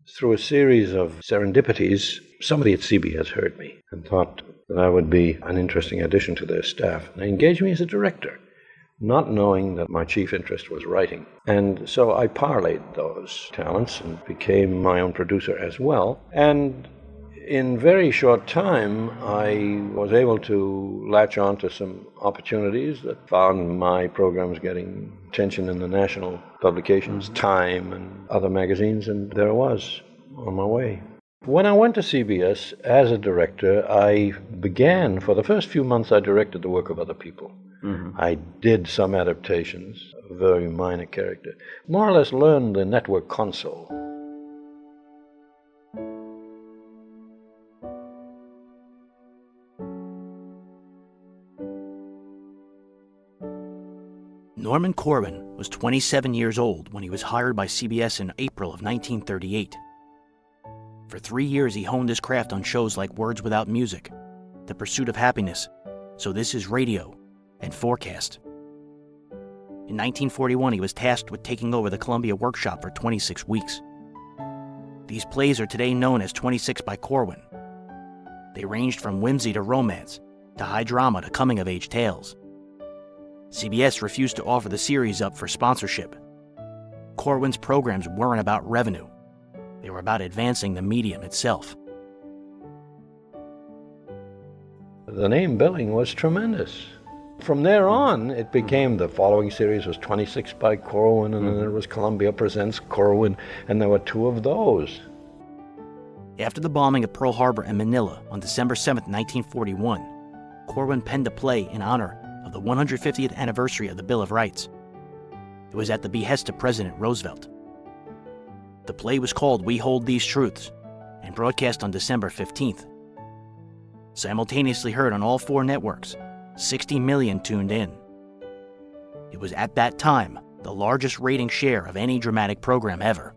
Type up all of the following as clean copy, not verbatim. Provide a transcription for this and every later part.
Through a series of serendipities, somebody at CBS heard me and thought that I would be an interesting addition to their staff. They engaged me as a director, not knowing that my chief interest was writing. And so I parlayed those talents and became my own producer as well. And in very short time, I was able to latch on to some opportunities that found my programs getting attention in the national publications, Time and other magazines, and there I was on my way. When I went to CBS as a director, I began, for the first few months, I directed the work of other people. I did some adaptations, a very minor character, more or less learned the network console. Norman Corwin was 27 years old when he was hired by CBS in April of 1938. For 3 years, he honed his craft on shows like Words Without Music, The Pursuit of Happiness, So This Is Radio, and Forecast. In 1941, he was tasked with taking over the Columbia Workshop for 26 weeks. These plays are today known as 26 by Corwin. They ranged from whimsy to romance, to high drama to coming-of-age tales. CBS refused to offer the series up for sponsorship. Corwin's programs weren't about revenue. They were about advancing the medium itself. The name billing was tremendous. From there on, it became, the following series was 26 by Corwin, and then there was Columbia Presents Corwin, and there were 2 of those. After the bombing of Pearl Harbor and Manilla on December 7, 1941, Corwin penned a play in honor of the 150th anniversary of the Bill of Rights. It was at the behest of President Roosevelt. The play was called We Hold These Truths and broadcast on December 15th. Simultaneously heard on all 4 networks, 60 million tuned in. It was at that time the largest rating share of any dramatic program ever.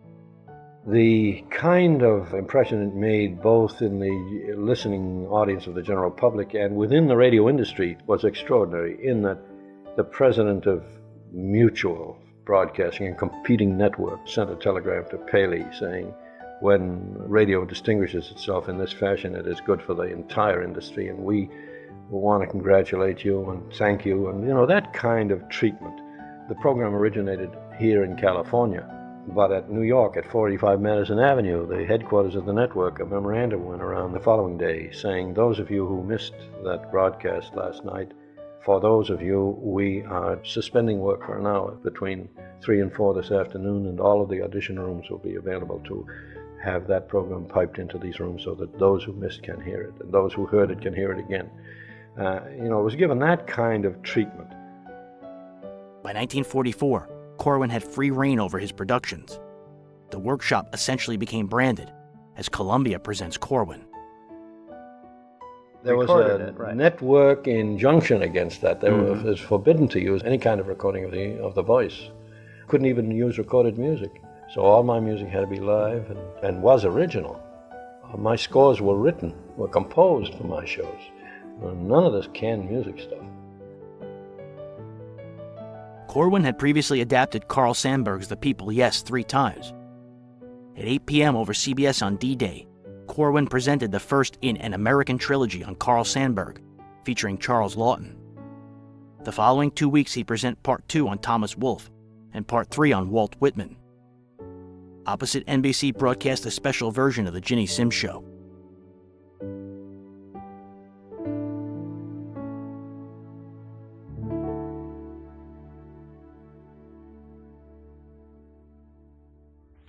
The kind of impression it made both in the listening audience of the general public and within the radio industry was extraordinary, in that the president of Mutual Broadcasting and competing network sent a telegram to Paley saying, when radio distinguishes itself in this fashion, it is good for the entire industry, and we want to congratulate you and thank you, and that kind of treatment. The program originated here in California, but at New York at 45 Madison Avenue, the headquarters of the network, a memorandum went around the following day saying, those of you who missed that broadcast last night, for those of you, we are suspending work for an hour between 3 and 4 this afternoon, and all of the audition rooms will be available to have that program piped into these rooms so that those who missed can hear it, and those who heard it can hear it again. It was given that kind of treatment. By 1944, Corwin had free rein over his productions. The workshop essentially became branded as Columbia Presents Corwin. There was a network injunction against that. It was forbidden to use any kind of recording of the voice. Couldn't even use recorded music. So all my music had to be live and was original. My scores were composed for my shows. None of this canned music stuff. Corwin had previously adapted Carl Sandburg's The People, Yes 3 times. At 8 p.m. over CBS on D-Day, Corwin presented the first in An American Trilogy on Carl Sandburg, featuring Charles Laughton. The following 2 weeks he'd present Part 2 on Thomas Wolfe and Part 3 on Walt Whitman. Opposite NBC broadcast a special version of The Ginny Simms Show.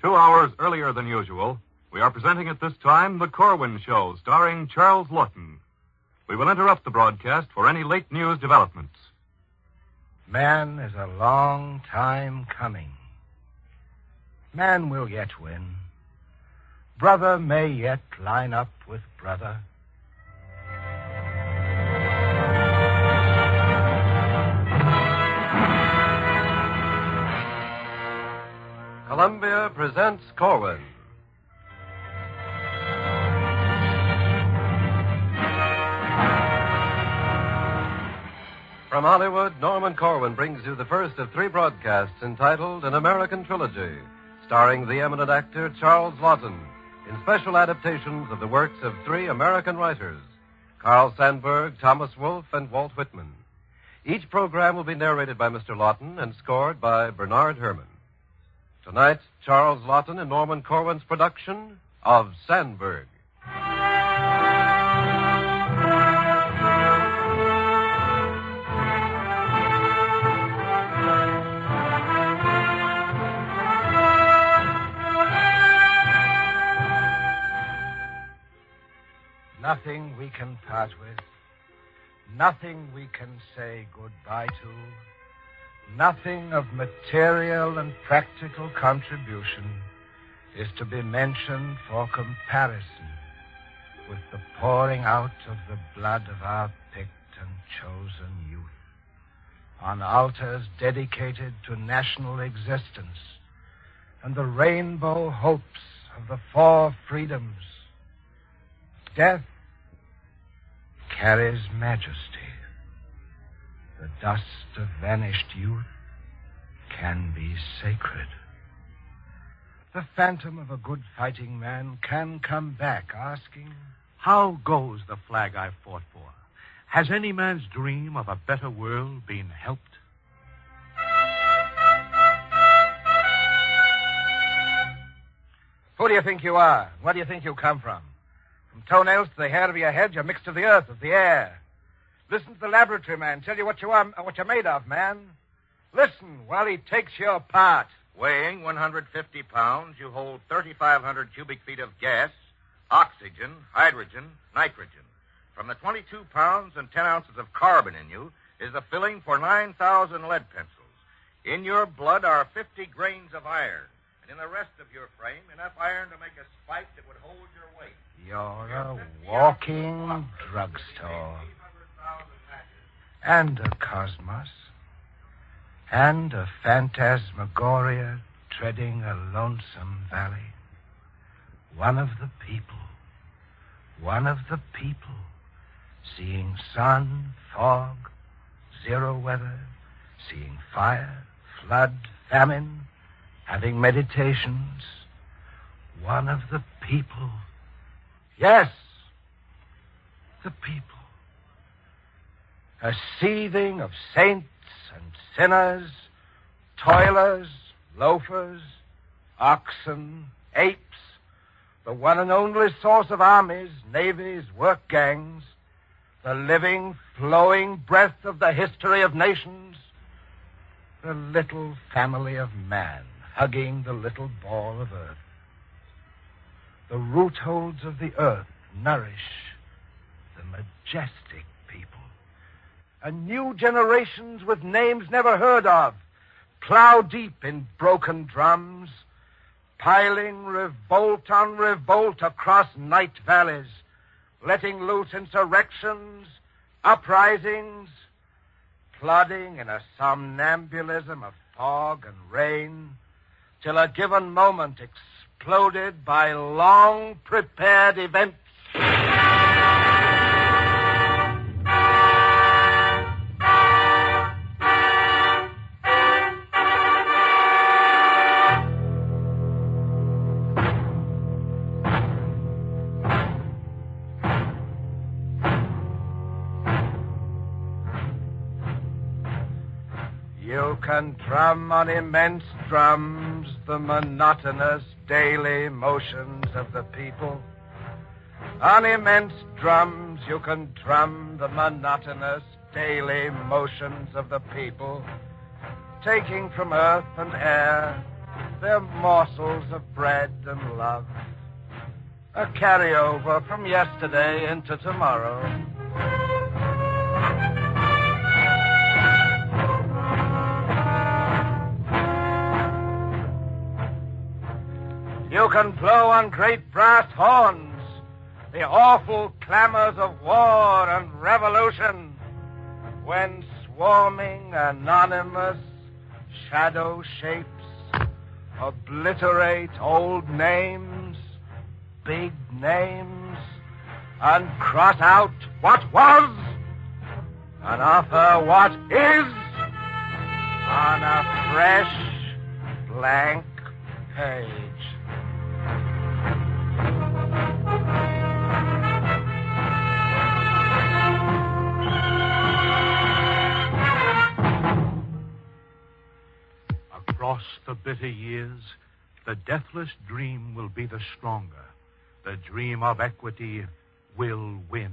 Two hours earlier than usual, we are presenting at this time The Corwin Show, starring Charles Laughton. We will interrupt the broadcast for any late news developments. Man is a long time coming. Man will yet win. Brother may yet line up with brother. Columbia presents Corwin. From Hollywood, Norman Corwin brings you the first of 3 broadcasts entitled An American Trilogy, starring the eminent actor Charles Laughton, in special adaptations of the works of three American writers, Carl Sandburg, Thomas Wolfe, and Walt Whitman. Each program will be narrated by Mr. Laughton and scored by Bernard Herrmann. Tonight, Charles Laughton and Norman Corwin's production of Sandburg. Nothing we can part with, nothing we can say goodbye to, nothing of material and practical contribution is to be mentioned for comparison with the pouring out of the blood of our picked and chosen youth on altars dedicated to national existence and the rainbow hopes of the four freedoms. Death carries majesty. The dust of vanished youth can be sacred. The phantom of a good fighting man can come back asking, how goes the flag I fought for? Has any man's dream of a better world been helped? Who do you think you are? Where do you think you come from? From toenails to the hair of your head, you're mixed of the earth, of the air. Listen to the laboratory man tell you what you are, what you're made of, man. Listen while he takes your part. Weighing 150 pounds, you hold 3,500 cubic feet of gas, oxygen, hydrogen, nitrogen. From the 22 pounds and 10 ounces of carbon in you is the filling for 9,000 lead pencils. In your blood are 50 grains of iron, and in the rest of your frame, enough iron to make a spike that would hold your weight. You're a walking drugstore. And a cosmos. And a phantasmagoria treading a lonesome valley. One of the people. One of the people. Seeing sun, fog, zero weather. Seeing fire, flood, famine. Having meditations. One of the people. Yes, the people. A seething of saints and sinners, toilers, loafers, oxen, apes, the one and only source of armies, navies, work gangs, the living, flowing breath of the history of nations, the little family of man hugging the little ball of earth. The root holds of the earth nourish the majestic people. And new generations with names never heard of plow deep in broken drums, piling revolt on revolt across night valleys, letting loose insurrections, uprisings, plodding in a somnambulism of fog and rain, till a given moment exploded by long-prepared events. You can drum on immense drums the monotonous daily motions of the people. On immense drums you can drum the monotonous daily motions of the people, taking from earth and air their morsels of bread and love, a carryover from yesterday into tomorrow. You can blow on great brass horns the awful clamors of war and revolution when swarming anonymous shadow shapes obliterate old names, big names, and cross out what was and offer what is on a fresh, blank page. Across the bitter years, the deathless dream will be the stronger. The dream of equity will win.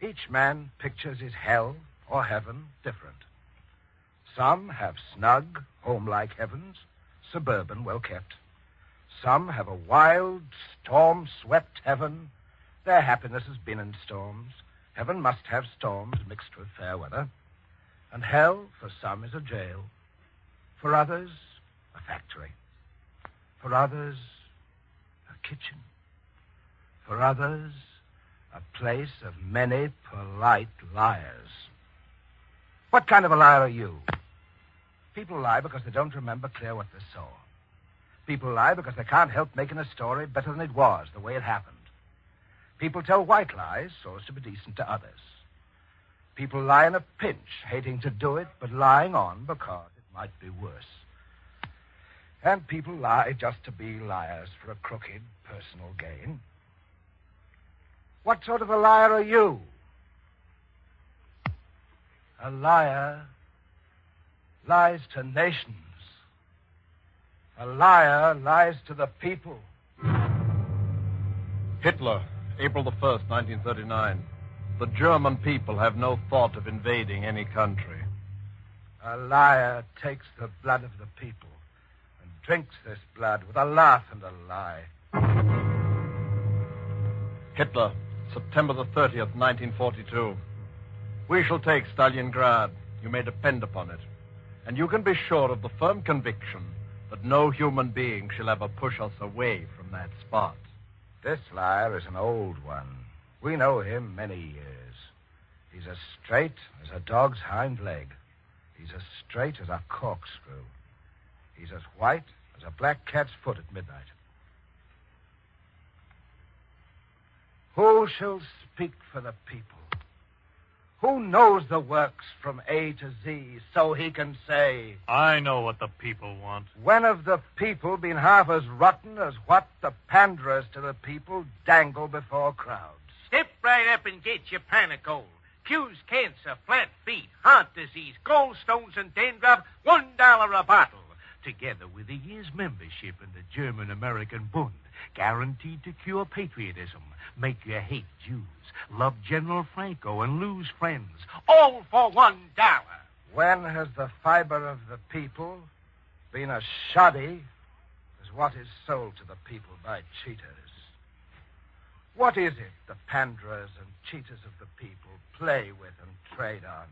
Each man pictures his hell or heaven different. Some have snug, home-like heavens, suburban, well-kept. Some have a wild, storm-swept heaven. Their happiness has been in storms. Heaven must have storms mixed with fair weather. And hell, for some, is a jail. For others, a factory. For others, a kitchen. For others, a place of many polite liars. What kind of a liar are you? People lie because they don't remember clear what they saw. People lie because they can't help making a story better than it was, the way it happened. People tell white lies so as to be decent to others. People lie in a pinch, hating to do it, but lying on because it might be worse. And people lie just to be liars for a crooked personal gain. What sort of a liar are you? A liar lies to nations. A liar lies to the people. Hitler, April the 1st, 1939. The German people have no thought of invading any country. A liar takes the blood of the people and drinks this blood with a laugh and a lie. Hitler, September the 30th, 1942. We shall take Stalingrad. You may depend upon it. And you can be sure of the firm conviction that no human being shall ever push us away from that spot. This liar is an old one. We know him many years. He's as straight as a dog's hind leg. He's as straight as a corkscrew. He's as white as a black cat's foot at midnight. Who shall speak for the people? Who knows the works from A to Z so he can say, I know what the people want. when have the people been half as rotten as what the panderers to the people dangle before crowds? Step right up and get your panicle. Cures cancer, flat feet, heart disease, gallstones, and dandruff, $1 a bottle. Together with a year's membership in the German-American Bund, guaranteed to cure patriotism, make you hate Jews, love General Franco, and lose friends, all for $1. When has the fiber of the people been as shoddy as what is sold to the people by cheaters? What is it the panderers and cheaters of the people play with and trade on?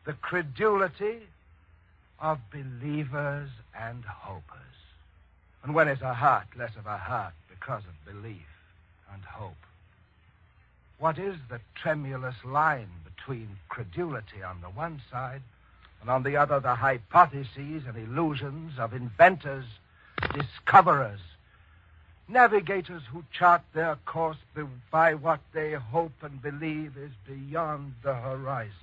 The credulity of believers and hopers. And when is a heart less of a heart because of belief and hope? What is the tremulous line between credulity on the one side and on the other the hypotheses and illusions of inventors, discoverers, navigators who chart their course by what they hope and believe is beyond the horizon?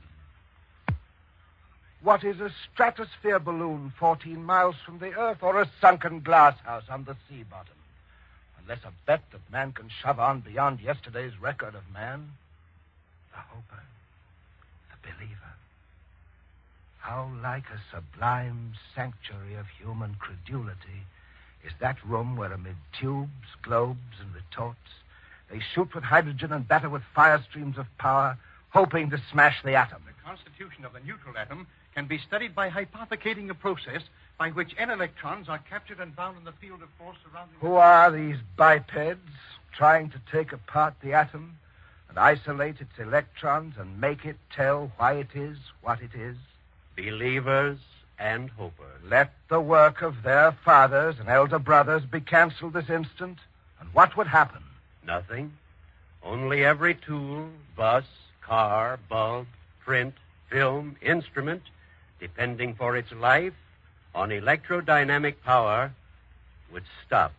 What is a stratosphere balloon 14 miles from the earth or a sunken glass house on the sea bottom? Unless a bet that man can shove on beyond yesterday's record of man. The hoper, the believer. How like a sublime sanctuary of human credulity is that room where amid tubes, globes, and retorts, they shoot with hydrogen and batter with fire streams of power, hoping to smash the atom. The constitution of the neutral atom can be studied by hypothecating a process by which N electrons are captured and bound in the field of force surrounding... Who are these bipeds trying to take apart the atom and isolate its electrons and make it tell why it is what it is? Believers and hopers. Let the work of their fathers and elder brothers be canceled this instant, and what would happen? Nothing. Only every tool, bus, car, bulb, print, film, instrument, depending for its life on electrodynamic power, would stop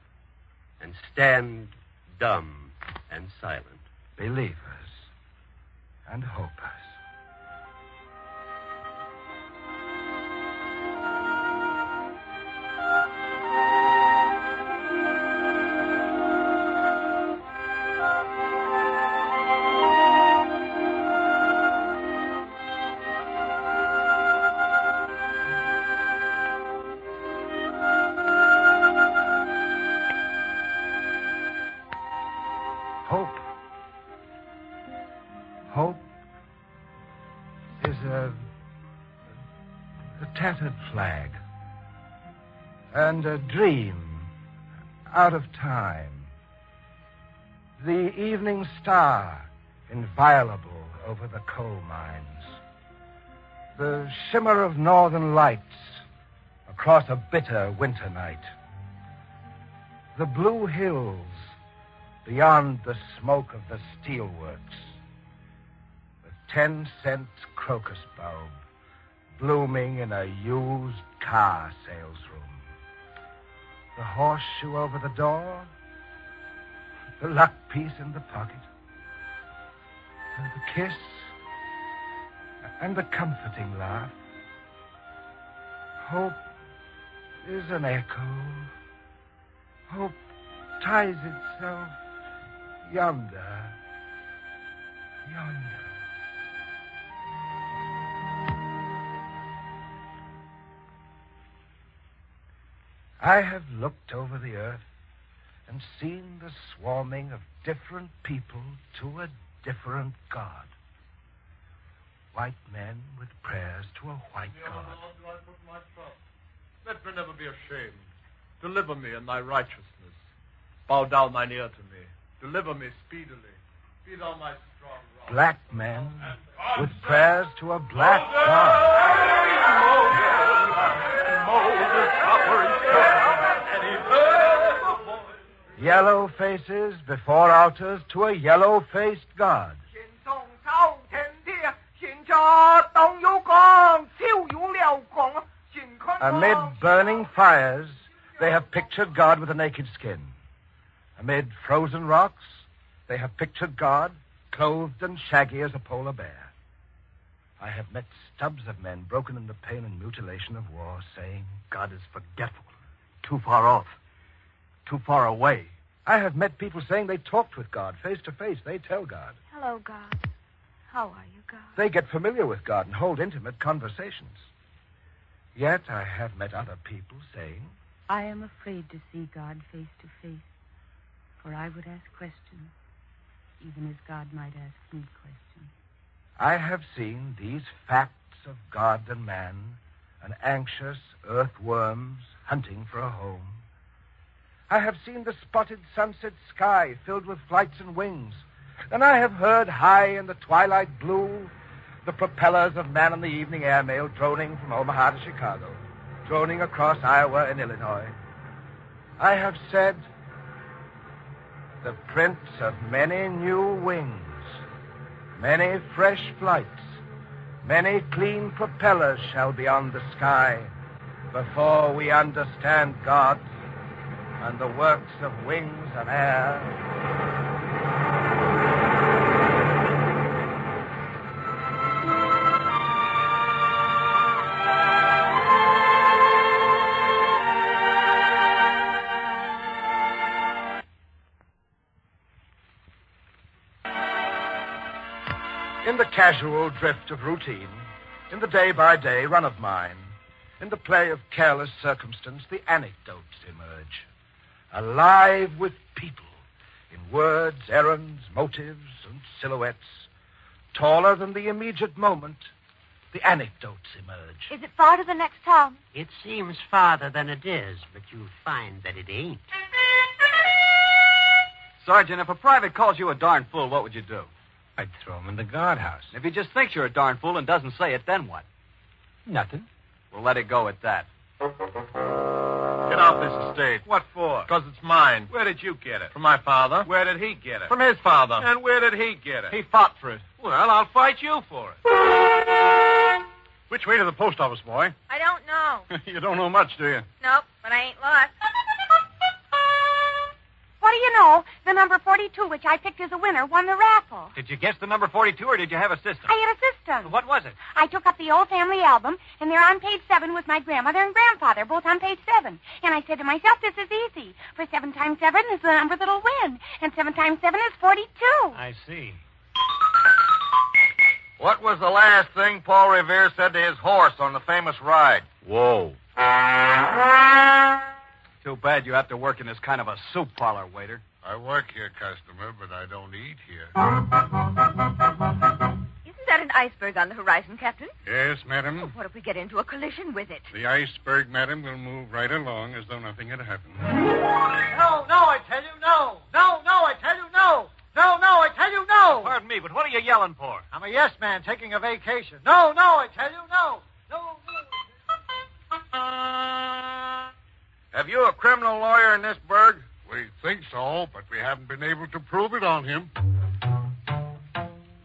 and stand dumb and silent. Believers and hopers. the tattered flag, and a dream out of time. The evening star, inviolable over the coal mines. The shimmer of northern lights across a bitter winter night. The blue hills beyond the smoke of the steelworks. The 10-cent crocus bulb blooming in a used car salesroom. The horseshoe over the door. The luck piece in the pocket. And the kiss. And the comforting laugh. Hope is an echo. Hope ties itself yonder. Yonder. I have looked over the earth and seen the swarming of different people to a different God. White men with prayers to a white God. Lord, do I put my trust? Let me never be ashamed. Deliver me in thy righteousness. Bow down thine ear to me. Deliver me speedily. Be thou my strong rock. Black men with prayers to a black God. Yellow faces before altars to a yellow-faced God. Amid burning fires, they have pictured God with a naked skin. Amid frozen rocks, they have pictured God clothed and shaggy as a polar bear. I have met stubs of men broken in the pain and mutilation of war, saying, God is forgetful, too far off, too far away. I have met people saying they talked with God face to face. They tell God. Hello, God. How are you, God? They get familiar with God and hold intimate conversations. Yet I have met other people saying, I am afraid to see God face to face, for I would ask questions, even as God might ask me questions. I have seen these facts of God and man, an anxious earthworms hunting for a home. I have seen the spotted sunset sky filled with flights and wings, and I have heard high in the twilight blue the propellers of Man in the Evening airmail droning from Omaha to Chicago, droning across Iowa and Illinois. I have said, the prints of many new wings, many fresh flights, many clean propellers shall be on the sky before we understand God and the works of wings and air. In the casual drift of routine, in the day-by-day run of mine, in the play of careless circumstance, the anecdotes emerge. Alive with people, in words, errands, motives, and silhouettes. Taller than the immediate moment, the anecdotes emerge. Is it far to the next town? It seems farther than it is, but you'll find that it ain't. Sergeant, if a private calls you a darn fool, what would you do? I'd throw him in the guardhouse. If he just thinks you're a darn fool and doesn't say it, then what? Nothing. We'll let it go at that. Get off this estate. What for? Because it's mine. Where did you get it? From my father. Where did he get it? From his father. And where did he get it? He fought for it. Well, I'll fight you for it. Which way to the post office, boy? I don't know. You don't know much, do you? Nope, but I ain't lost. What do you know? The number 42, which I picked as a winner, won the raffle. Did you guess the number 42, or did you have a system? I had a system. What was it? I took up the old family album, and there on page 7 was my grandmother and grandfather, both on page 7. And I said to myself, this is easy. For 7 times 7 is the number that'll win. And 7 times 7 is 42. I see. What was the last thing Paul Revere said to his horse on the famous ride? Whoa. Too bad you have to work in this kind of a soup parlor, waiter. I work here, customer, but I don't eat here. Isn't that an iceberg on the horizon, Captain? Yes, madam. What if we get into a collision with it? The iceberg, madam, will move right along as though nothing had happened. No, I tell you, no. No, I tell you, no. No, I tell you, no. Pardon me, but what are you yelling for? I'm a yes man taking a vacation. No, I tell you, no. No. Have you a criminal lawyer in this burg? We think so, but we haven't been able to prove it on him.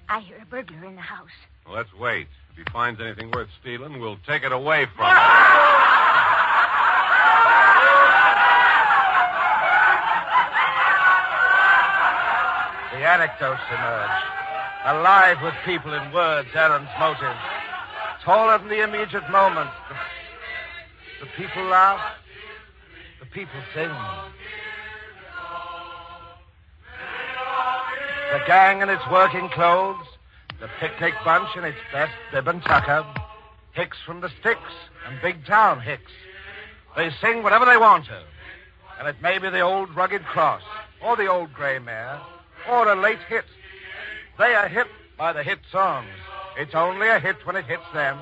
I hear a burglar in the house. Well, let's wait. If he finds anything worth stealing, we'll take it away from him. The anecdotes emerge, alive with people in words, errands, motives. Taller than the immediate moment. The people laugh. The people sing. The gang in its working clothes. The picnic bunch in its best bib and tucker. Hicks from the sticks and big town Hicks. They sing whatever they want to. And it may be the old rugged cross, or the old gray mare, or a late hit. They are hit by the hit songs. It's only a hit when it hits them.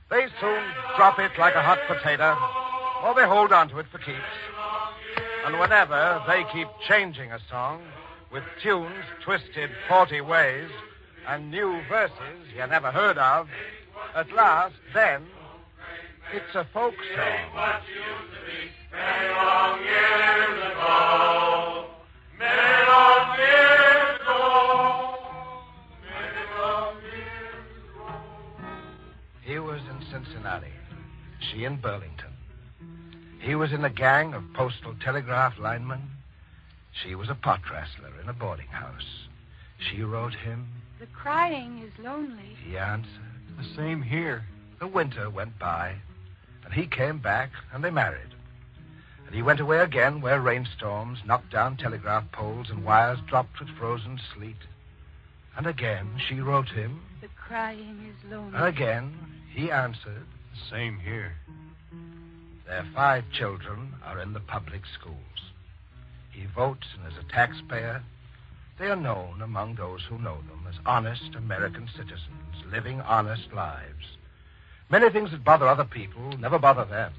They soon drop it like a hot potato, or they hold on to it for keeps. And whenever they keep changing a song with tunes twisted 40 ways and new verses you never heard of, at last, then, it's a folk song. What used to be many long years ago. Many long years ago. Many long years ago. He was in Cincinnati. She in Burlington. He was in a gang of postal telegraph linemen. She was a pot wrestler in a boarding house. She wrote him. The crying is lonely. He answered. The same here. The winter went by, and he came back, and they married. And he went away again where rainstorms knocked down telegraph poles and wires dropped with frozen sleet. And again she wrote him. The crying is lonely. And again he answered. The same here. Their 5 children are in the public schools. He votes and is a taxpayer. They are known among those who know them as honest American citizens living honest lives. Many things that bother other people never bother them.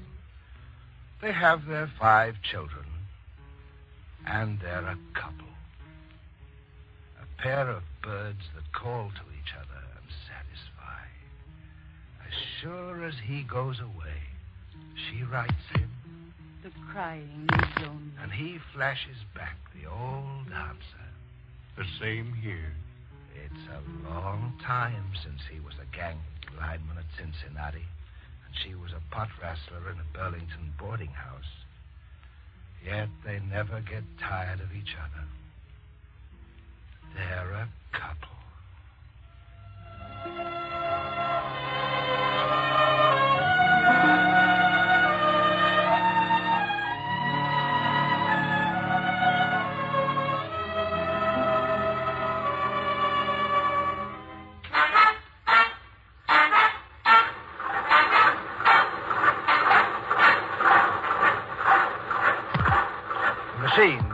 They have their 5 children, and they're a couple. A pair of birds that call to each other and satisfy. As sure as he goes away, she writes him. The crying is lonely. And he flashes back the old answer. The same here. It's a long time since he was a gang lineman at Cincinnati, and she was a pot wrestler in a Burlington boarding house. Yet they never get tired of each other. They're a couple.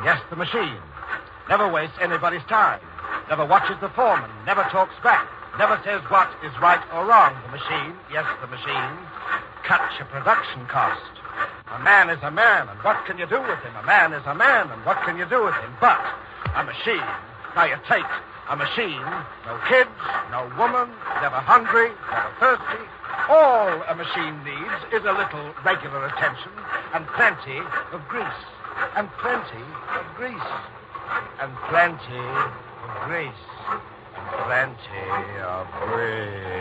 Yes, the machine. Never wastes anybody's time. Never watches the foreman. Never talks back. Never says what is right or wrong. The machine, yes, the machine, cuts your production cost. A man is a man, and what can you do with him? A man is a man, and what can you do with him? But a machine. Now you take a machine, no kids, no woman, never hungry, never thirsty. All a machine needs is a little regular attention and plenty of grease. And plenty of grease. And plenty of grease. And plenty of grease.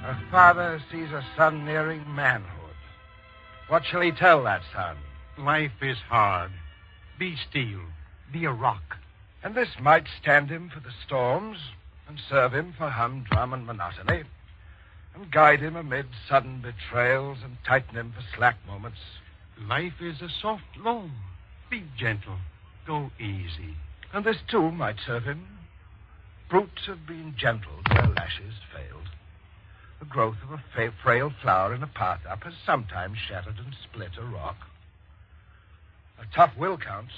A father sees a son nearing manhood. What shall he tell that son? Life is hard. Be steel. Be a rock. And this might stand him for the storms and serve him for humdrum and monotony and guide him amid sudden betrayals and tighten him for slack moments. Life is a soft loam. Be gentle. Go easy. And this, too, might serve him. Brutes have been gentle, their lashes failed. The growth of a frail flower in a path-up has sometimes shattered and split a rock. A tough will counts.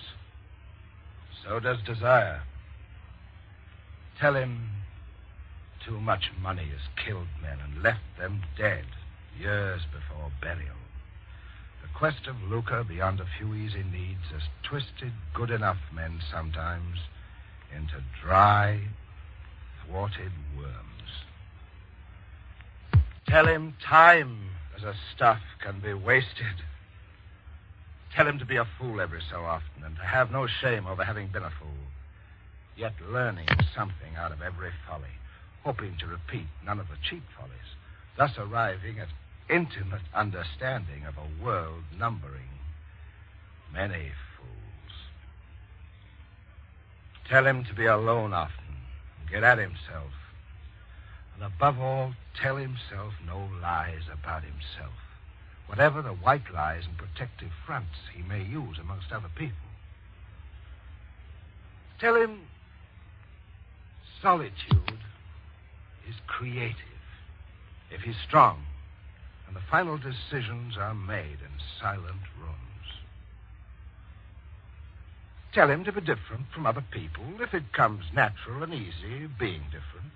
So does desire. Tell him too much money has killed men and left them dead years before burial. The quest of lucre beyond a few easy needs has twisted good enough men sometimes into dry, thwarted worms. Tell him time as a stuff can be wasted. Tell him to be a fool every so often and to have no shame over having been a fool, yet learning something out of every folly, hoping to repeat none of the cheap follies, thus arriving at intimate understanding of a world numbering many fools. Tell him to be alone often and get at himself. And above all, tell himself no lies about himself, whatever the white lies and protective fronts he may use amongst other people. Tell him solitude is creative if he's strong, and the final decisions are made in silent rooms. Tell him to be different from other people if it comes natural and easy being different.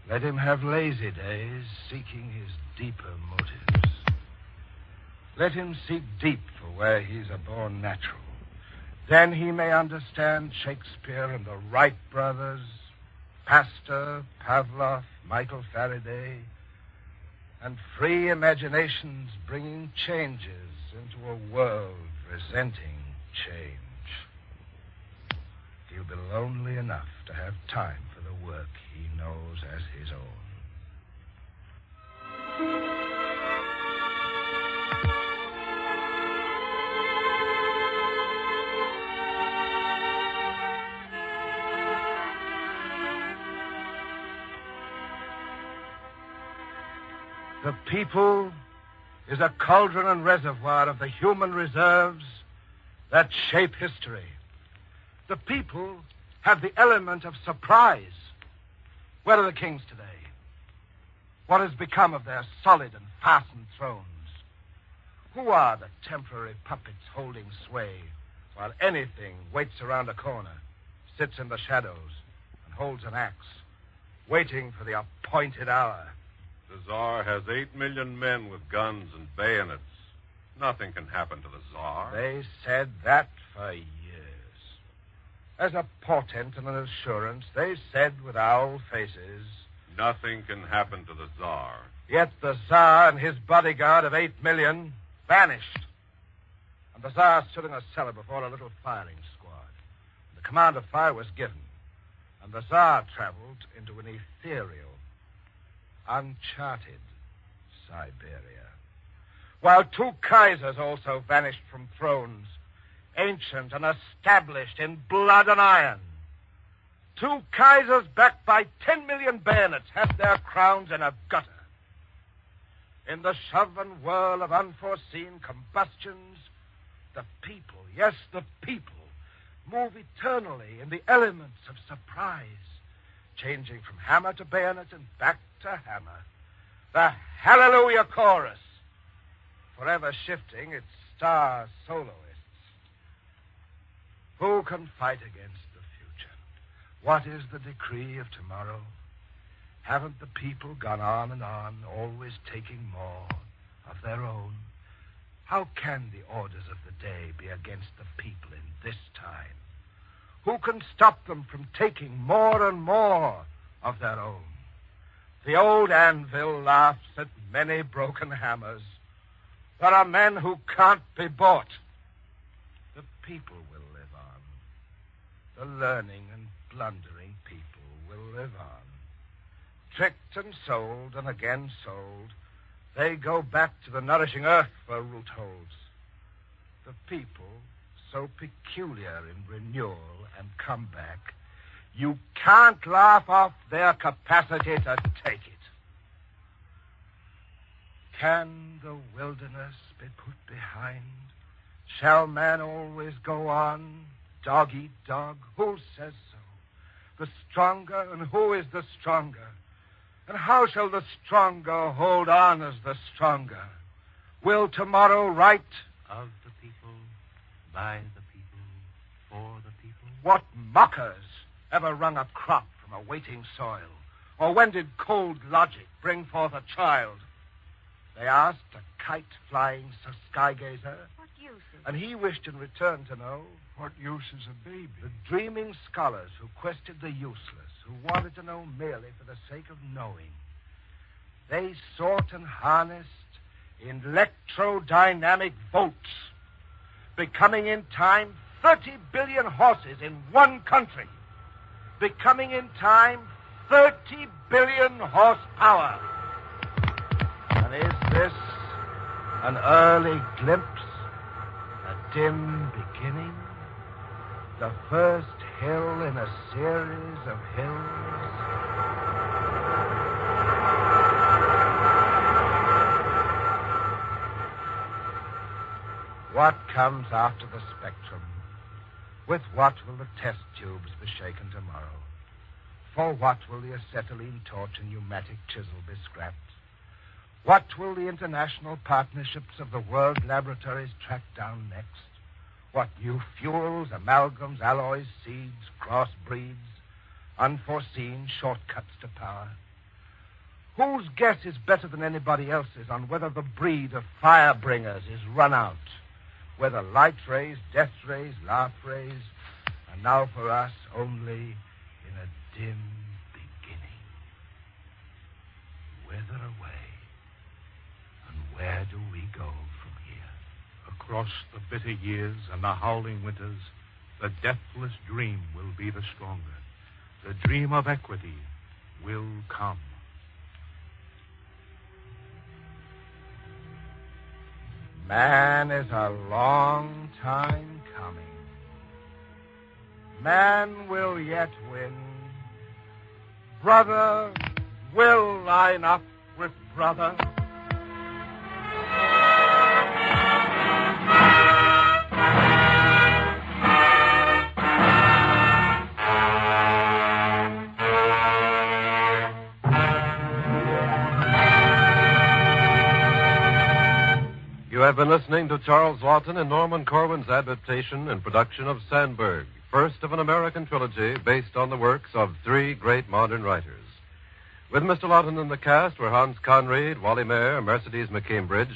Let him have lazy days seeking his deeper motives. Let him seek deep for where he's a born natural. Then he may understand Shakespeare and the Wright brothers, Pasteur, Pavlov, Michael Faraday, and free imaginations bringing changes into a world resenting change. He'll be lonely enough to have time for the work he knows as his own. The people is a cauldron and reservoir of the human reserves that shape history. The people have the element of surprise. Where are the kings today? What has become of their solid and fastened thrones? Who are the temporary puppets holding sway while anything waits around a corner, sits in the shadows, and holds an axe, waiting for the appointed hour? The Tsar has 8 million men with guns and bayonets. Nothing can happen to the Tsar. They said that for years. As a portent and an assurance, they said with owl faces, nothing can happen to the Tsar. Yet the Tsar and his bodyguard of 8 million vanished. And the Tsar stood in a cellar before a little firing squad. The command of fire was given. And the Tsar traveled into an ethereal, uncharted Siberia. While 2 Kaisers also vanished from thrones, ancient and established in blood and iron. 2 Kaisers backed by 10 million bayonets had their crowns in a gutter. In the shove and whirl of unforeseen combustions, the people, yes, the people, move eternally in the elements of surprise, changing from hammer to bayonet and back to hammer. The Hallelujah Chorus, forever shifting its star soloists. Who can fight against the future? What is the decree of tomorrow? Haven't the people gone on and on, always taking more of their own? How can the orders of the day be against the people in this time? Who can stop them from taking more and more of their own? The old anvil laughs at many broken hammers. There are men who can't be bought. The people will live on. The learning and blundering people will live on. Tricked and sold and again sold, they go back to the nourishing earth for root holds. The people, so peculiar in renewal and comeback, you can't laugh off their capacity to take it. Can the wilderness be put behind, Shall man always go on, dog eat dog? Who says so? The stronger, and who is the stronger? And how shall the stronger hold on as the stronger? Will tomorrow right? Of the people, by the people, for the people. What mockers ever wrung a crop from a waiting soil? Or when did cold logic bring forth a child? They asked a kite-flying sky-gazer. What use is And he wished in return to know. What use is a baby? The dreaming scholars who questioned the useless, who wanted to know merely for the sake of knowing. They sought and harnessed electrodynamic volts, becoming in time 30 billion horses in one country, becoming in time 30 billion horsepower. And is this an early glimpse, a dim beginning, the first hill in a series of hills? What comes after the spectrum? With what will the test tubes be shaken tomorrow? For what will the acetylene torch and pneumatic chisel be scrapped? What will the international partnerships of the world laboratories track down next? What new fuels, amalgams, alloys, seeds, crossbreeds, unforeseen shortcuts to power? Whose guess is better than anybody else's on whether the breed of firebringers is run out? Whether light rays, death rays, laugh rays, are now for us only in a dim beginning. Whither away? And where do we go from here? Across the bitter years and the howling winters, the deathless dream will be the stronger. The dream of equity will come. Man is a long time coming. Man will yet win. Brother will line up with brother. You have been listening to Charles Laughton and Norman Corwin's adaptation and production of Sandburg, first of an American trilogy based on the works of three great modern writers. With Mr. Laughton in the cast were Hans Conried, Wally Mayer, Mercedes McCambridge,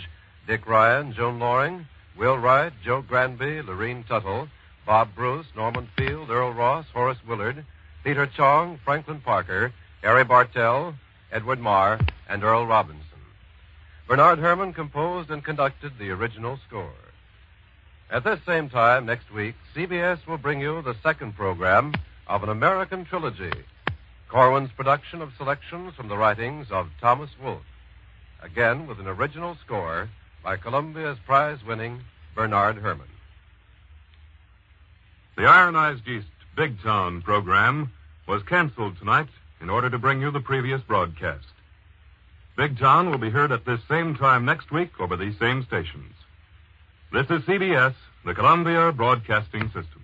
Dick Ryan, Joan Loring, Will Wright, Joe Granby, Lorene Tuttle, Bob Bruce, Norman Field, Earl Ross, Horace Willard, Peter Chong, Franklin Parker, Harry Bartell, Edward Marr, and Earl Robinson. Bernard Herrmann composed and conducted the original score. At this same time next week, CBS will bring you the second program of An American Trilogy, Corwin's production of selections from the writings of Thomas Wolfe, again with an original score by Columbia's prize-winning Bernard Herrmann. The Ironized East Big Town program was canceled tonight in order to bring you the previous broadcast. Big Town will be heard at this same time next week over these same stations. This is CBS, the Columbia Broadcasting System.